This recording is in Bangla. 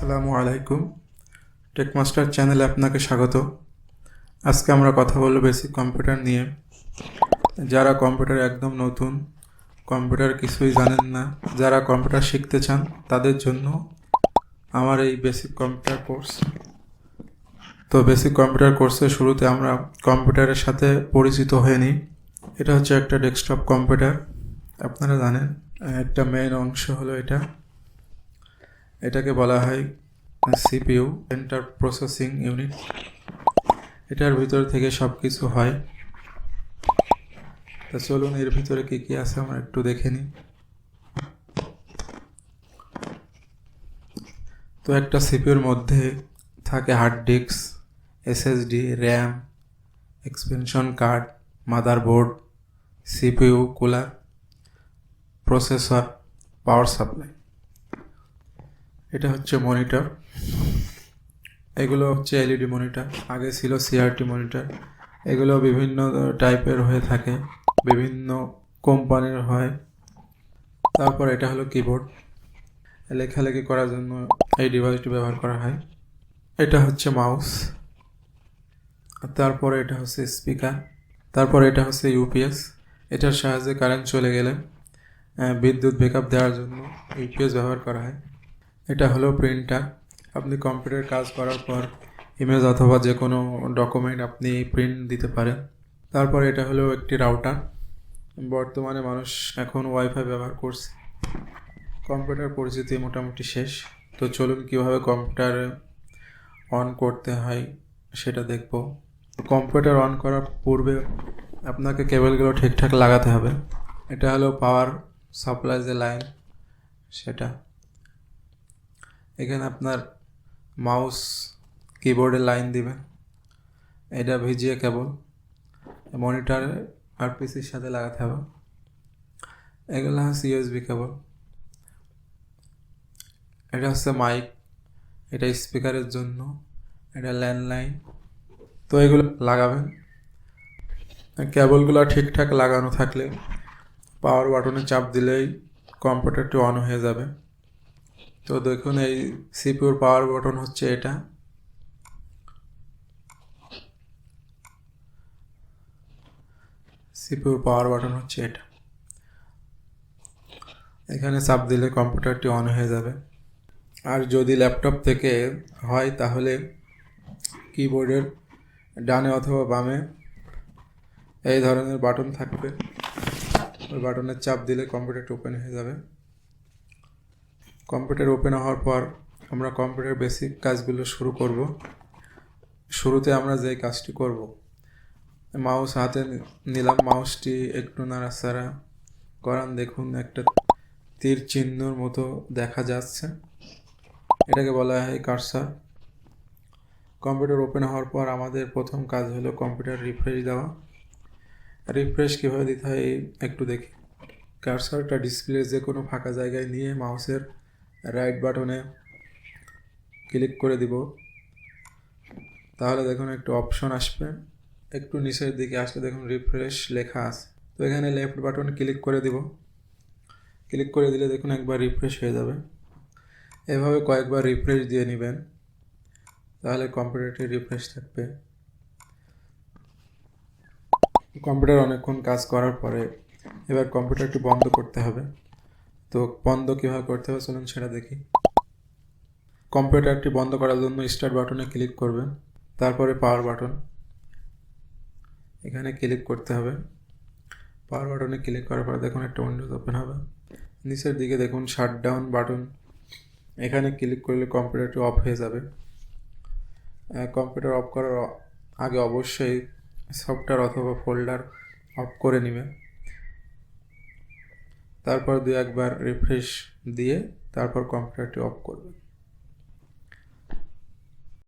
আসসালামু আলাইকুম। টেকমাস্টার চ্যানেলে আপনাকে স্বাগত। আজকে আমরা কথা বলবো বেসিক কম্পিউটার নিয়ে। যারা কম্পিউটার একদম নতুন, কম্পিউটার কিছুই জানেন না, যারা কম্পিউটার শিখতে চান তাদের জন্য আমার এই বেসিক কম্পিউটার কোর্স। তো বেসিক কম্পিউটার কোর্সের শুরুতে আমরা কম্পিউটারের সাথে পরিচিত হয়ে নিই। এটা হচ্ছে একটা ডেস্কটপ কম্পিউটার, আপনারা জানেন। একটা মেইন অংশ হলো এটাকে বলা হয় সিপিইউ, সেন্ট্রাল প্রসেসিং ইউনিট। এটার ভিতর থেকে সব কিছু হয়। তা চলুন এর ভিতরে কী কী আছে আমরা একটু দেখে নিই। তো একটা সিপিইউর মধ্যে থাকে hard disk, SSD, RAM, expansion card, motherboard, CPU, cooler, processor, power supply. এটা হচ্ছে মনিটর। এগুলো হচ্ছে এলইডি মনিটর, আগে ছিল সিআরটি মনিটর। এগুলো বিভিন্ন টাইপের হয়ে থাকে, বিভিন্ন কোম্পানির হয়। তারপর এটা হলো কিবোর্ড, লেখালেখি করার জন্য এই ডিভাইসটি ব্যবহার করা হয়। এটা হচ্ছে মাউস। তারপরে এটা হচ্ছে স্পিকার। তারপর এটা হচ্ছে ইউপিএস। এটার সাহায্যে কারেন্ট চলে গেলে বিদ্যুৎ ব্যাকআপ দেওয়ার জন্য ইউপিএস ব্যবহার করা হয়। এটা হলো প্রিন্টার। আপনি কম্পিউটার কাজ করার পর ইমেজ অথবা যে কোনো ডকুমেন্ট আপনি প্রিন্ট দিতে পারেন। তারপর এটা হলো একটি রাউটার। বর্তমানে মানুষ এখন ওয়াইফাই ব্যবহার করছে। কম্পিউটার পরিচিতি মোটামুটি শেষ। তো চলুন কীভাবে কম্পিউটার অন করতে হয় সেটা দেখব। কম্পিউটার অন করার পূর্বে আপনাকে কেবলগুলো ঠিকঠাক লাগাতে হবে। এটা হলো পাওয়ার সাপ্লাই যে লাইন, সেটা। এখানে আপনার মাউস কিবোর্ডে লাইন দিবেন। এটা ভিজিয়ে কেবল মনিটরে আর পিসির সাথে লাগাতে হবে। এগুলো হচ্ছে ইউএসবি কেবল। এটা হচ্ছে মাইক, এটা স্পিকারের জন্য, এটা ল্যান্ডলাইন। তো এগুলো লাগাবেন। কেবলগুলো ঠিকঠাক লাগানো থাকলে পাওয়ার বাটনে চাপ দিলেই কম্পিউটারটি অন হয়ে যাবে। তো দেখুন এই সিপিইউর পাওয়ার বাটন হচ্ছে এটা। সিপিইউর পাওয়ার বাটন হচ্ছে এটা। এখানে চাপ দিলে কম্পিউটারটি অন হয়ে যাবে। আর যদি ল্যাপটপ থেকে হয় তাহলে কিবোর্ডের ডানে অথবা বামে এই ধরনের বাটন থাকবে। ওই বাটনের চাপ দিলে কম্পিউটারটি ওপেন হয়ে যাবে। কম্পিউটার ওপেন হওয়ার পর আমরা কম্পিউটার বেসিক কাজগুলো শুরু করব। শুরুতে আমরা যে কাজটি করব, মাউস হাতে নিলাম, মাউসটি একটু নাড়াচাড়া করান। দেখুন একটা তীর চিহ্নর মতো দেখা যাচ্ছে, এটাকে বলা হয় কার্সার। কম্পিউটার ওপেন হওয়ার পর আমাদের প্রথম কাজ হলো কম্পিউটার রিফ্রেশ দেওয়া। রিফ্রেশ কীভাবে দিতে হয় একটু দেখি। কার্সারটা ডিসপ্লে যে কোনো ফাঁকা জায়গায় নিয়ে মাউসের রাইট বাটনে ক্লিক করে দিব। তাহলে দেখুন একটু অপশন আসবে। একটু নিচের দিকে আসলে দেখুন রিফ্রেশ লেখা আছে। তো এখানে লেফট বাটনে ক্লিক করে দিব। ক্লিক করে দিলে দেখুন একবার রিফ্রেশ হয়ে যাবে। এভাবে কয়েকবার রিফ্রেশ দিয়ে নেবেন, তাহলে কম্পিউটারটি রিফ্রেশ থাকবে। কম্পিউটার অনেকক্ষণ কাজ করার পরে এবার কম্পিউটারটি বন্ধ করতে হবে। তো বন্ধ কীভাবে করতে হবে চলুন সেটা দেখি। কম্পিউটারটি বন্ধ করার জন্য স্টার্ট বাটনে ক্লিক করবেন, তারপরে পাওয়ার বাটন, এখানে ক্লিক করতে হবে। পাওয়ার বাটনে ক্লিক করার পর দেখুন একটা উইন্ডোজ ওপেন হবে। নিচের দিকে দেখুন শাটডাউন বাটন, এখানে ক্লিক করলে কম্পিউটারটি অফ হয়ে যাবে। কম্পিউটার অফ করার আগে অবশ্যই সফটওয়্যার অথবা ফোল্ডার অফ করে নেবেন। তারপর দু একবার রিফ্রেশ দিয়ে তারপর কম্পিউটারটি অফ করবেন।